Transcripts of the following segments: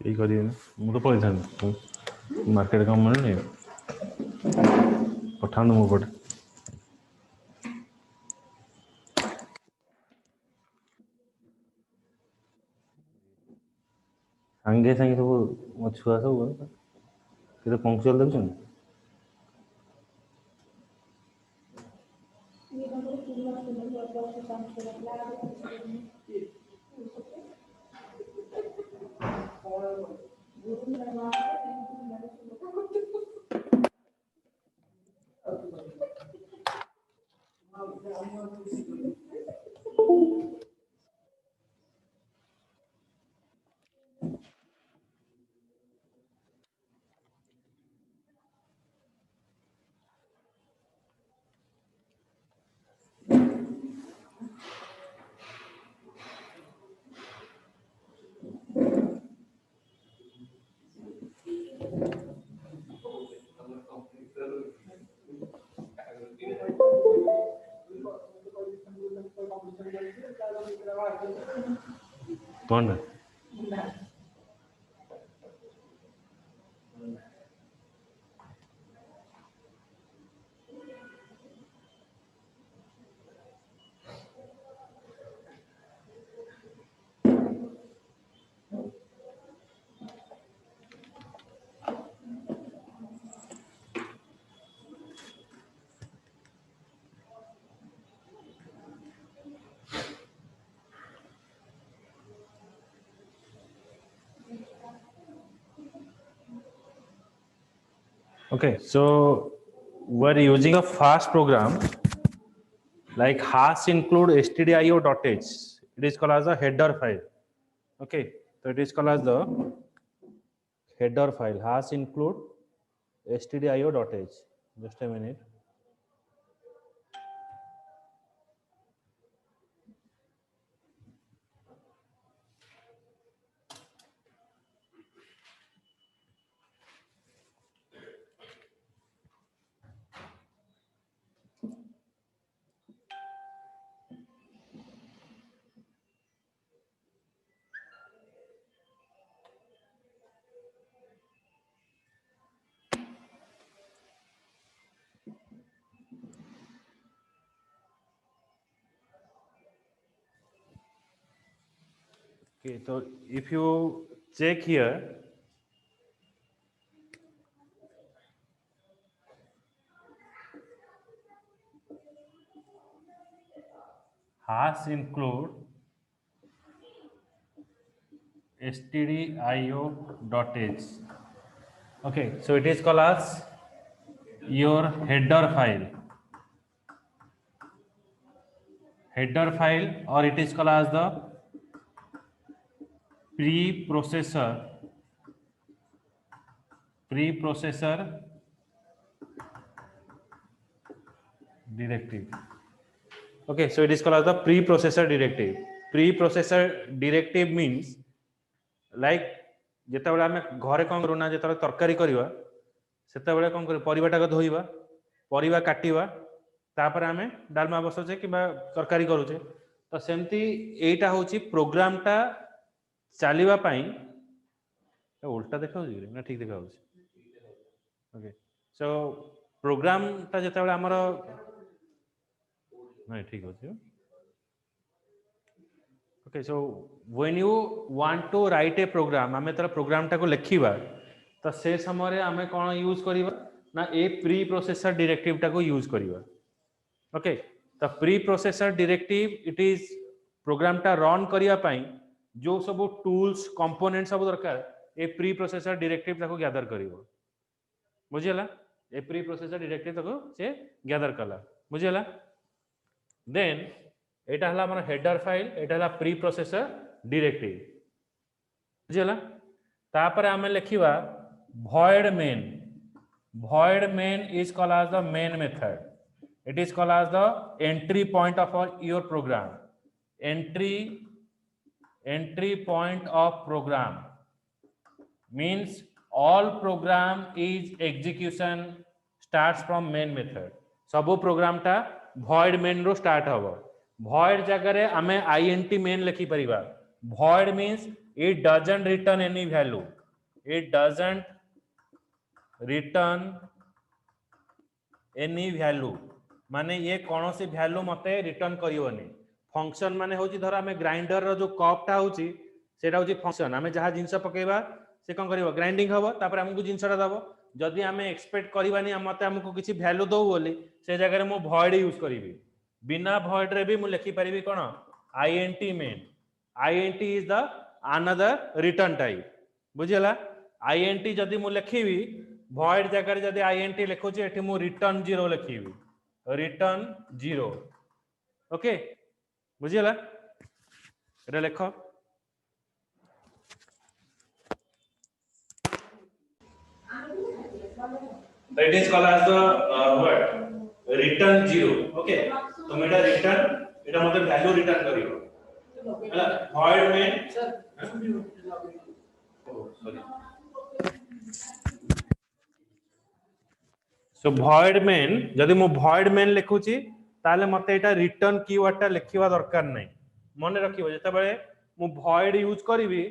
यही करिए मु तो पळै मार्केट काम मिलुनी पठानु मो पटे सांगे सांगे सब मो छुआ सब केते पंक्चुअल देखछन कौन है Okay, so we're using a fast program like hash include stdio.h. It is called as a header file. Okay, so it is called as the header file hash include stdio.h. Just a minute. Okay, so if you check here, hash include stdio.h. Okay, so it is called as your header file or it is called as the preprocessor directive. Okay, so it is called as the preprocessor directive means like ଯେତେବେଳେ ଆମେ ଘରେ କଣ କରୁ ନା ଯେତେବେଳେ ତରକାରୀ କରିବା ସେତେବେଳେ କଣ କରୁ ପରିବାଟାକୁ ଧୋଇବା ପରିବା କାଟିବା ତାପରେ ଆମେ ଡାଲମା ବସାଉଛେ କିମ୍ବା ତରକାରୀ କରୁଛେ ତ ସେମିତି ଏଇଟା ହଉଛି ପ୍ରୋଗ୍ରାମଟା ଚାଲିବା ପାଇଁ उल्टा देखा ना ठीक देखा ओके सो प्रोग्राम ता जते बेला हमर नहीं ठीक होची okay so when you want to write a program आमे तर प्रोग्राम टा को लिखिबा तो से समय रे आमे कोन यूज करिबा ना ए प्री प्रोसेसर डायरेक्टिव टा को यूज करिबा ओके तो preprocessor directive it is program टा रन करिया पई जो सब टूल्स कंपोनेंट सब दरकार ए प्री प्रोसेसर डायरेक्टिव ताको गैदर करिवो बुझियला ए प्री प्रोसेसर डायरेक्टिव ताको से गैदर कला बुझियला देन एटा हला हमर हेडर फाइल एटा हला प्री प्रोसेसर डायरेक्टिव बुझियला तापर आमे लिखिबा void main is called as the main method it is called as the entry point of your program entry point of program means all program is execution starts from main method सब programme टा void main रो start हबो void जगह रे हमें int main लिखि परिबा void means it doesn't return any value, it doesn't return any value माने ये कौन सी वैल्यू मते रिटर्न करिवनी फंक्शन माने होची धर हमें ग्राइंडर रो जो कपटा होची सेटा होची फंक्शन हमें जहा जिंस पकेबा से कोन करिवो ग्राइंडिंग हबो तापर हमकु जिंसटा दबो जदि हमें एक्सपेक्ट करबानी मते हमकु किछि वैल्यू दो बोली से जगह रे मु void यूज करिवि बिना void रे भी मु लिखि परिबि कोन int main int is the another return type बुझिला int जदि मु लिखिबि void जगह रे जदि int लिखुची एठी मु return 0 लिखिबि return 0 ओके बुझिला एटा लिखो that is called as the what return 0 okay तो मेटा return एटा मतलब value return करियो हला void में sorry so void main जदि मु void main लिखुची ताले मते एटा return कीवर्ड टा लिखिवा दरकार नै मने रखिबो जते बेले मु void यूज करिवि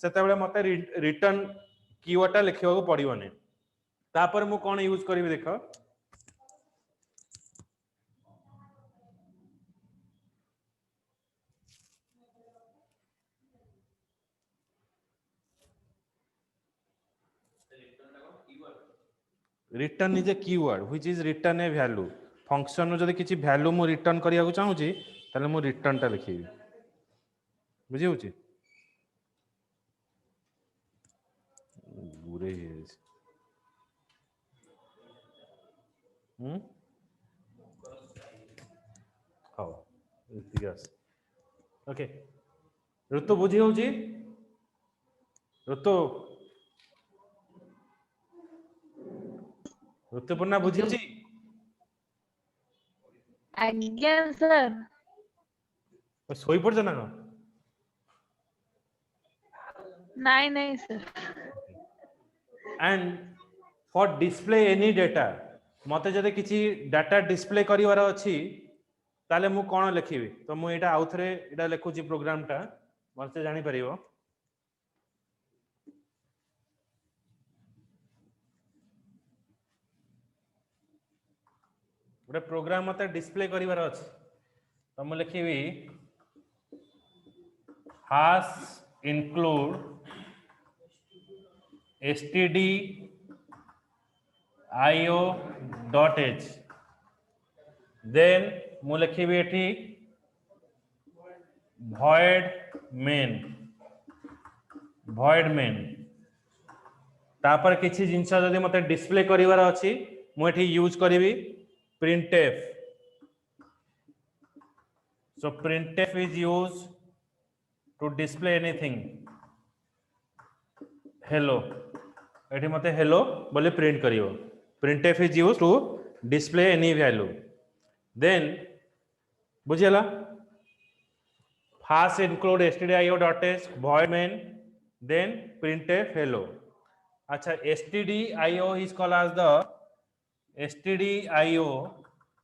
सेते बेले मते return कीवर्ड टा लिखिबा को पड़िबो नै तापर मु कोन यूज करिवि देखो return is a keyword which is return a value function नो जदि किछि value मु return करिया को चाहू छी ताले मु return टा लिखिबि बुझि होची बुरे हाउ यस ओके ऋतु बुझि होची ऋतु ऋतुपूर्णा बुझी होची आज्ञा सर सोई पड़ जाना को नहीं sir and for display any data मते जदि किछि डाटा डिस्प्ले करिवार अछि ताले मु कोन लिखिबि तो मु एटा आउथरे एटा लिखुची प्रोग्राम टा मते जानि परिबो गोटे प्रोग्राम मते डिस्प्ले करिवार अछि तो मु लिखिबि hash include stdio.h then मु लिखिबि एठी void main तापर किछि जिंस जदि मते डिस्प्ले करिवार अछि मु एठी use करिवि printf so printf is used to display anything hello एठी मते hello बोले प्रिंट करियो printf is used to display any value then बुझियला hash include stdio.h void main then printf hello अच्छा stdio is called as the stdio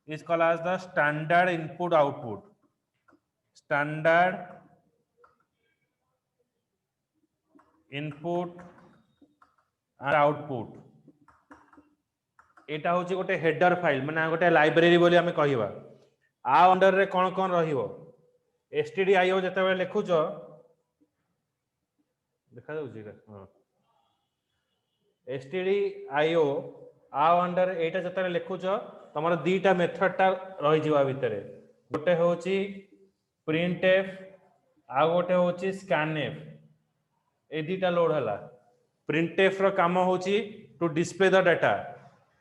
is called as the standard input output and output एटा होची गोटे header file माने गोटे library बोली हमें कहिबा आ under रे कोन कोन रहिबो stdio जते बेले लिखुचो देखा जाउची हां stdio आ अंडर एटा जते लिखुचो तमरो दीटा मेथड टा रहि जिवा भितरे गोटे होची printf आ गोटे होची scanf ए दीटा लोड हला printf रो काम होची to display the data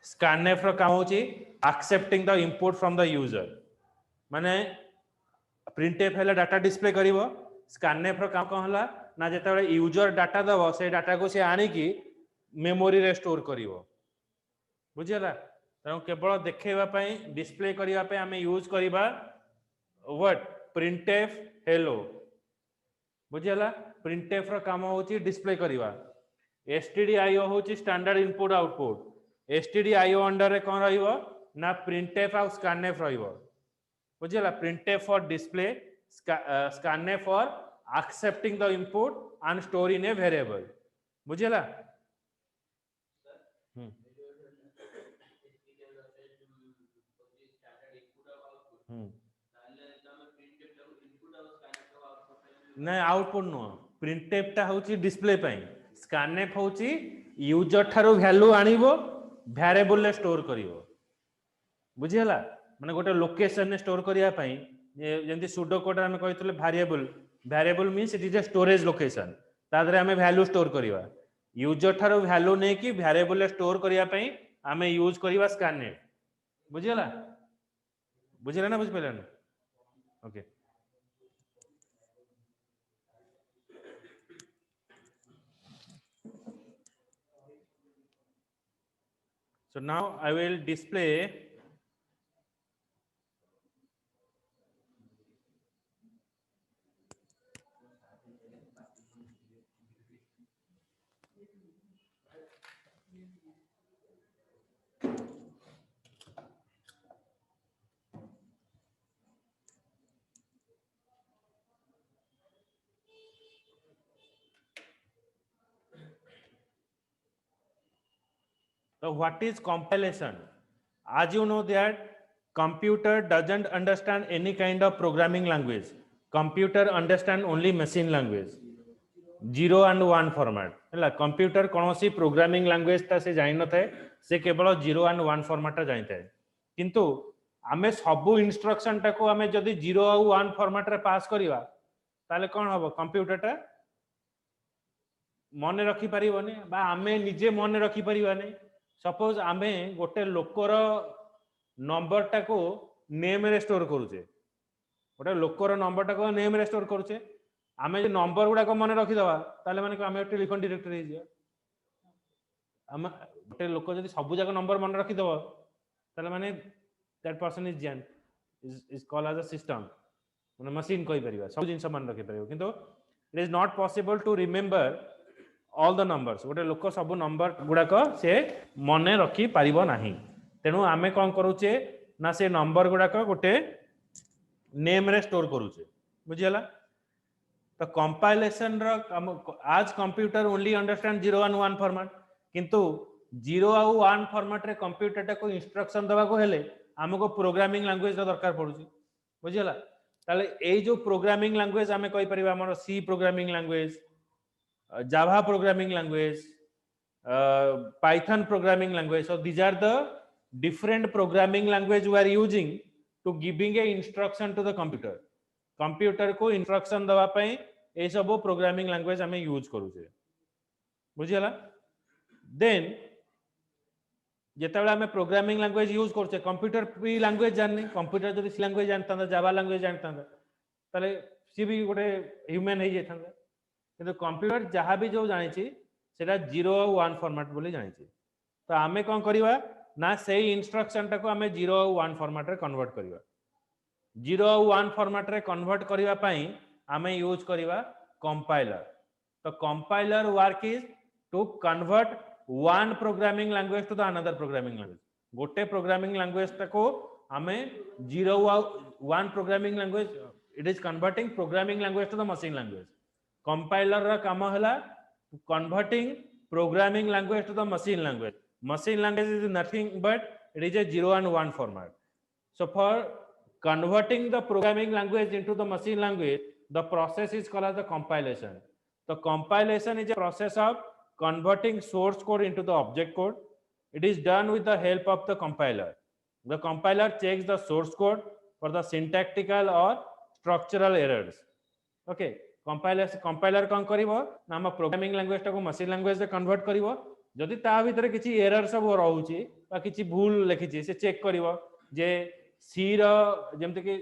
scanf रो काम होची accepting the input from the user माने printf हेला डाटा डिस्प्ले करिवो scanf रो काम कोन हला ना जते बेले यूजर डाटा दबो से डाटा को से आनी की मेमोरी रे स्टोर करिवो बुझियला त केवल देखैबा पई डिस्प्ले करिवा पे हमें यूज करिबा व्हाट printf hello बुझियला printf रो काम होची डिस्प्ले करिवा stdio होची standard input output stdio under रे कोन रहिबो ना printf आ scanf रहिबो बुझियला printf for display scanf for accepting the input and store in a variable बुझेला ना आउटपुट नुह प्रिंटफ टा होची डिस्प्ले पई स्कैनफ होची यूजर ठारो वैल्यू आनिबो वेरिएबल ले स्टोर करिवो बुझिहला माने गोटे लोकेशन ने स्टोर करिया पई जेंति सुडो कोड हम कहितले variable means it is a storage location तादरे हमें वैल्यू स्टोर करिवा यूजर ठारो वैल्यू ने कि वेरिएबल ले स्टोर करिया पई हमें यूज करिवा स्कैनफ बुझिहला ना बुझ पेला ना okay so now I will display so what is compilation as you know that computer doesn't understand any kind of programming language computer understand only machine language 0 and 1 format है computer कौन सी programming language ता से जानि न थाए से केवल 0 and 1 format ता जानि थाए किंतु आमे सबु इंस्ट्रक्शन टा को आमे जदी 0 और 1 फॉर्मेट रे पास करिवा ताले कोन हबो कंप्यूटर टा मने रखी परिबोनी बा आमे निजे मने रखी परिबानी सपोज आमे गोटे लोकर नंबर टा को नेम रे स्टोर करूचे गोटे लोकर नंबर टा को नेम रे स्टोर करूचे आमे जे नंबर गुडा को मने रखी दवा ताले माने आमे टेलीफोन डायरेक्टरी जे आमे गोटे लोक जदी सब जाक नंबर मने रखी दवा ताले माने दैट पर्सन इज जैन is called as a system माने मशीन कहि परिबा सब जिंस मने रखि परिबो किंतु it is not possible to remember all the numbers गोटे लोक सब नंबर गुडाक से मने रखी पारिबो नाही तेनु आमे कोन करूचे ना से नंबर गुडाक गोटे नेम रे स्टोर करूचे बुझियला तो कंपाइलेशन रो आज computer only understand 0 and 1 format किंतु 0 और 1 फॉर्मेट रे कंप्यूटर टा को इंस्ट्रक्शन दबा को हेले हमको प्रोग्रामिंग लैंग्वेज रो दरकार पड़ुची बुझियला ताले ए जो प्रोग्रामिंग लैंग्वेज हमें कहि परिबा हमर C programming language Java programming language, Python programming language. So these are the different programming language we are using to giving a instruction to the computer. Computer को instruction दवा पाए ये सब programming language हमें use करूँचे बुझियला then जेतेबेला हमें programming language use करछे computer भी language जाननी कंप्यूटर जदी सी लैंग्वेज जानता जावा लैंग्वेज जानता ताले सी भी गोटे ह्यूमन हे जेथांदा किंतु कंप्यूटर जहाँ भी जो जानी सेटा 0 और 1 फॉर्मेट बोली जानी तो आमे कौन करिवा ना से इंस्ट्रक्शन टा को आमे 0 और 1 फॉर्मेट रे कन्वर्ट करिवा 0 और 1 फॉर्मेट रे कन्वर्ट करिवा पई आमे यूज करिवा कंपाइलर तो compiler work is to convert one programming language to the another programming language गोटे प्रोग्रामिंग लैंग्वेज टा को आमे 0 और 1 programming language it is converting programming language to the machine language compiler रा काम हला converting programming language to the machine language is nothing but it is a 0 and 1 format so for converting the programming language into the machine language the process is called as the compilation the compilation is a process of converting source code into the object code it is done with the help of the compiler checks the source code for the syntactical or structural errors okay compiler कौन करिवो ना हम programming language टा को machine language रे convert करिवो जदि ता भीतर किछि एरर सब रहउची बा किछि भूल लिखिछि से चेक करिवो जे सी रो जेमते कि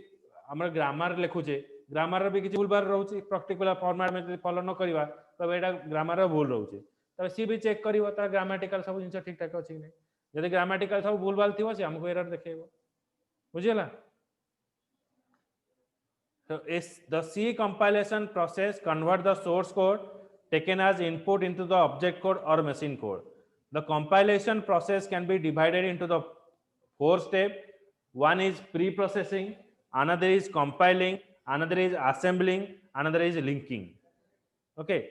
हमर ग्रामर लिखुचे ग्रामर रे भी किछि भूल बार रहउची पर्टिकुलर फॉर्मेट में फॉलो न करिवा तो एटा ग्रामर रे भूल रहउची तो सी भी चेक करिवो ता ग्रामेटिकल सब जिंस ठीक ठाक अछि नै जदि ग्रामेटिकल सब भूल बाल थिवो से हमको error देखेबो बुझियला So the C compilation process convert the source code taken as input into the object code or machine code. The compilation process can be divided into the 4 steps. One is pre-processing, another is compiling, another is assembling, another is linking. Okay,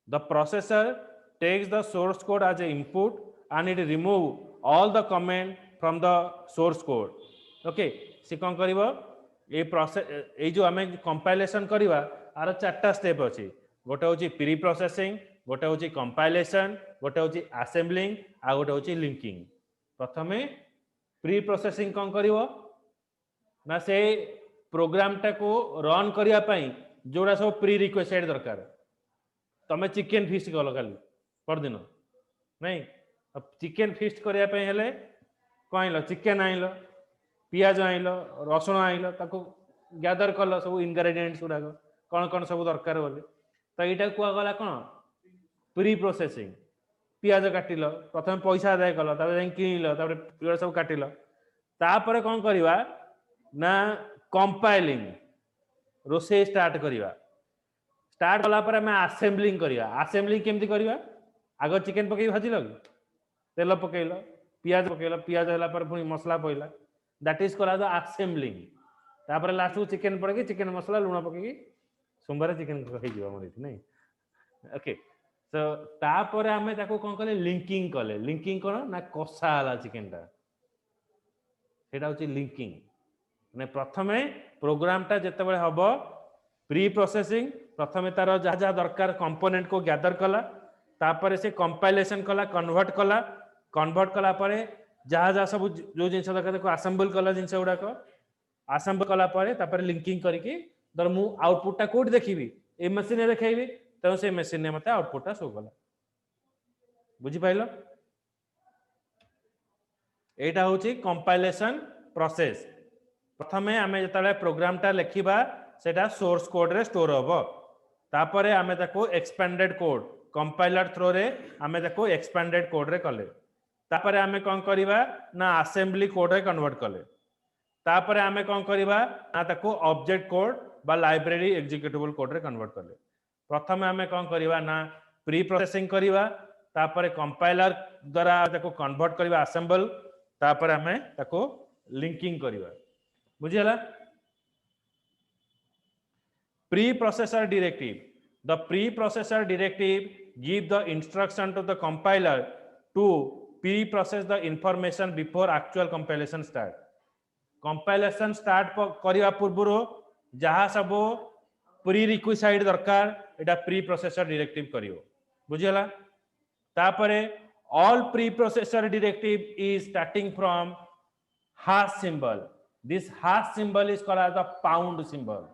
the processor takes the source code as an input and it remove all the comment from the source code. Okay, से कौन करिवो a process ए जो आमे compilation करिवा are चारटा step अछि गोटे होची pre processing गोटे होची compilation गोटे होची असेंबलिंग आ गोटे होची लिंकिंग प्रथमे प्री प्रोसेसिंग कौन करिवो ना से प्रोग्राम टा को रन करिया पई जोड़ा सब प्री रिक्वेस्ट दरकार तमे चिकेन फिस्ट कल खाली परदिन नहीं चिकेन फिस्ट करने कौन आइल चिकेन आइल पियाज आइल रसुण आइल ताको गैदर कल सब इनग्रेडिएंट्स गुड़ाक कौन कौन सब दरकार बोले तो यहाँ कहगला कौन प्री प्रोसेसिंग पियाज काटिल प्रथम पैसा आदाय कल किणल सब काटिल तापर कौन करवा ना कंपाइलिंग रोसे स्टार्ट करवा स्टार्ट कला पर हमें असेंबलिंग करवा असेंबलिंग केमती करवा आग चिकेन पकई भाजिल तेल पकईल पियाज होला पर पुणी मसला पड़ला दैट इज कॉल्ड असेंबलिंग तापर लास्ट को चिकेन पड़े चिकेन मसला लुण पकई सोमवार चिकेन नहीं ओके तो तापर आमे ताको कौन कले लिंकिंग कौन ना कषा होला चिकेन टा सेटा होची लिंकिंग माने प्रथमे प्रोग्राम टा जते बेले हबो प्री प्रोसेसिंग प्रथमे तार जहाँ जहाँ दरकार कंपोनेंट को गैदर कला तापर से कंपाइलेशन कला कन्वर्ट कला परे जहाँ जहाँ सब जो जिनस दरकार असेंबल कला जिनस गुड़ाक असेंबल कला परे तापर लिंकिंग करके धर मु आउटपुट कोड देखिबी ए मशीन रे देखैबी तेणु से मशीन ने मते आउटपुट शो कला बुझी पाइल एटा होची कंपाइलेशन प्रोसेस प्रथमे आमे जतले प्रोग्राम टा लिखिबा सेटा सोर्स कोड रे स्टोर होबो तापरे आमे ताको एक्सपेंडेड कोड कंपाइलर थ्रो रे आमे ताको एक्सपेंडेड कोड रे कले तापरे आमे कोन करबा ना असेंबली कोड रे कन्वर्ट कले तापरे आमे कोन करबा ना ताको ऑब्जेक्ट कोड बा लाइब्रेरी एग्जीक्यूटेबल कोड रे कन्वर्ट कले प्रथमे आमे कोन करबा ना प्री प्रोसेसिंग करबा तापरे कंपाइलर द्वारा ताको कन्वर्ट करबा असेंबल तापरे आमे ताको लिंकिंग करबा बुझियला Preprocessor directive. The preprocessor directive give the instruction to the compiler to pre-process the information before actual compilation start. Compilation start करिवा पूर्वरो जहाँ सब प्रीरिक्विसाइट दरकार एटा preprocessor directive करियो बुझियला तापरे all preprocessor directive is starting from hash symbol. This hash symbol is called as the pound symbol.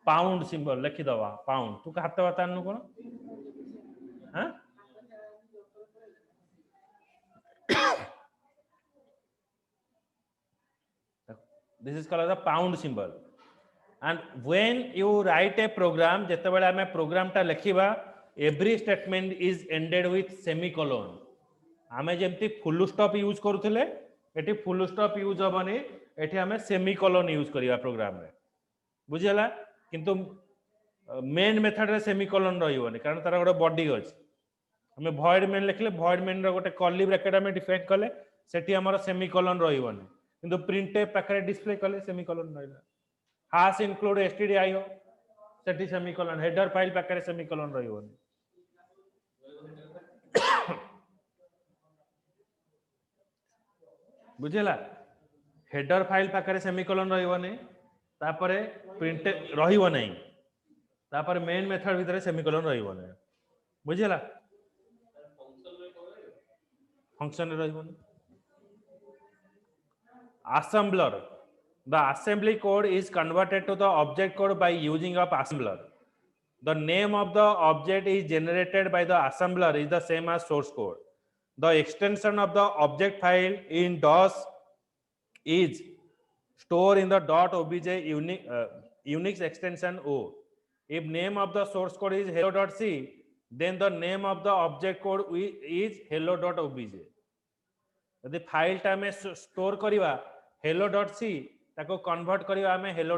Pound symbol लिखी दवा pound तू हाथ बतानु कोन हां this is called as a pound symbol and when you write a program जते बेला हमें programme टा लिखिबा every statement is ended with semicolon हमें जेमती full stop use करथले एठी फुल स्टॉप यूज होबनी एठी हमें सेमिकोलन यूज करिया प्रोग्राम रे बुझियला किंतु मेन मेथड रे सेमिकोलन रहिबोनी कारण तार गोटे बॉडी अछि हमें void main लिखले void main रो गोटे कर्ली ब्रैकेट हमें डिफाइन कले सेठी हमर सेमिकोलन रहिबोनी किंतु प्रिंटफ पाखरे डिस्प्ले कले सेमिकोलन रहिला हाश इंक्लूड stdio सेठी सेमिकोलन हेडर फाइल पाखरे सेमिकोलन रहिबोनी बुझिला हेडर फाइल पाखरे सेमिकोलन रहिबोनी तापरे प्रिंट रहिबो नै तापर मेन मेथड भीतर सेमिकोलन रहिबो नै बुझिला फंक्शन रहिबो नै assembler the assembly code is converted to the object code by using of assembler the name of the object is generated by the assembler is the same as source code the extension of the object file in DOS is store in the .obj Unix extension O. If name of the source code is hello.c, then the name of the object code is hello.obj. यदि file टा में store करिवा hello.c ताको convert करिवा हमें hello.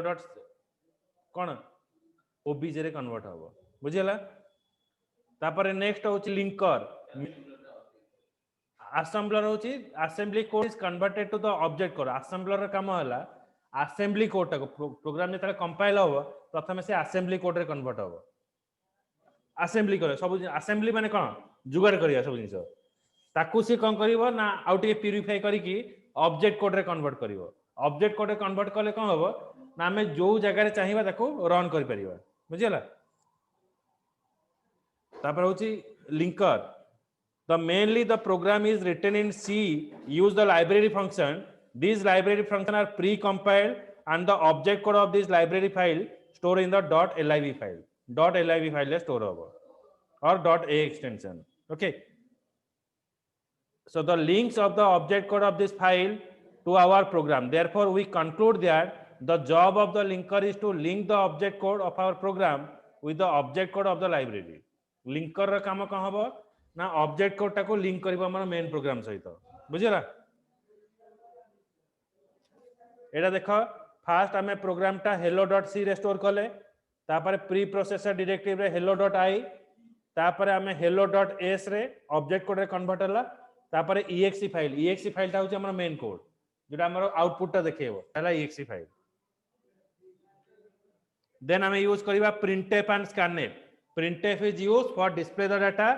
कोन obj रे convert होबो बुझियला तापर next होची linker assembler होची assembly code is converted to the object code assembler ର କାମ ହେଲା assembly code ଟାକୁ प्रोग्राम जेतले कंपाइल हो प्रथमे से assembly code रे कन्वर्ट हो assembly करे सब assembly माने कोन जुगाड़ करिया सब जिंस ताकू से कोन करिवो ना आउट प्यूरिफाई करी कि ऑब्जेक्ट कोड रे कन्वर्ट करिवो ऑब्जेक्ट कोड रे कन्वर्ट करले कोन होबो ना हमें जो जगह रे चाहिबा ताकू रन करि परिबा बुझियला तापर होची linker the mainly the program is written in C use the library function these library function are pre-compiled and the object code of this library file store in the .liv file .liv file le store hobo or .a extension okay so the links of the object code of this file to our program therefore we conclude that the job of the linker is to link the object code of our program with the object code of the library linker ra काम कहां होबो ना object code टाको link करबो हमर main program सहित बुझिला एटा देखो fast हमें प्रोग्राम टा hello.c रे स्टोर करले तापर प्री प्रोसेसर डायरेक्टिव रे hello.i तापर हमें hello.s रे ऑब्जेक्ट कोड रे कन्वर्ट होला तापर exe फाइल टा होचे हमर मेन कोड जेटा हमर आउटपुट टा देखेबो हला exe फाइल देन हमें यूज करबा printf and scanf printf is used for display the data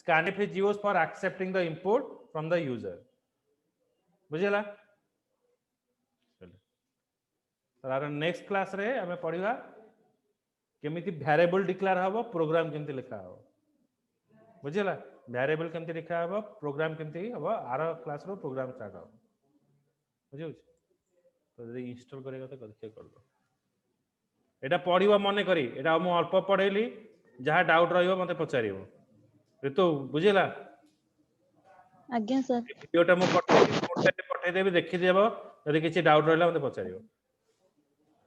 scanf is used for accepting the input from the user बुझिला तार नेक्स्ट क्लास रे हमें पढिबा केमिति वेरिएबल डिक्लेयर हबो प्रोग्राम केमिति लिखा हबो बुझिला वेरिएबल केमिति लिखा हबो प्रोग्राम केमिति हबो आरो क्लास रो प्रोग्राम स्टार्ट हबो बुझियो तो जदी इंस्टॉल करेगा तो कथि करबो एटा पढिबा मने करी एटा हम अल्प पढेली जहा डाउट रहिबो मते पचारिबो ऋतु बुझिला आज्ञा सर वीडियोटा मो पठै देबी देखि देबो यदि किछि डाउट रहला मते पचारिबो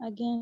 आज्ञा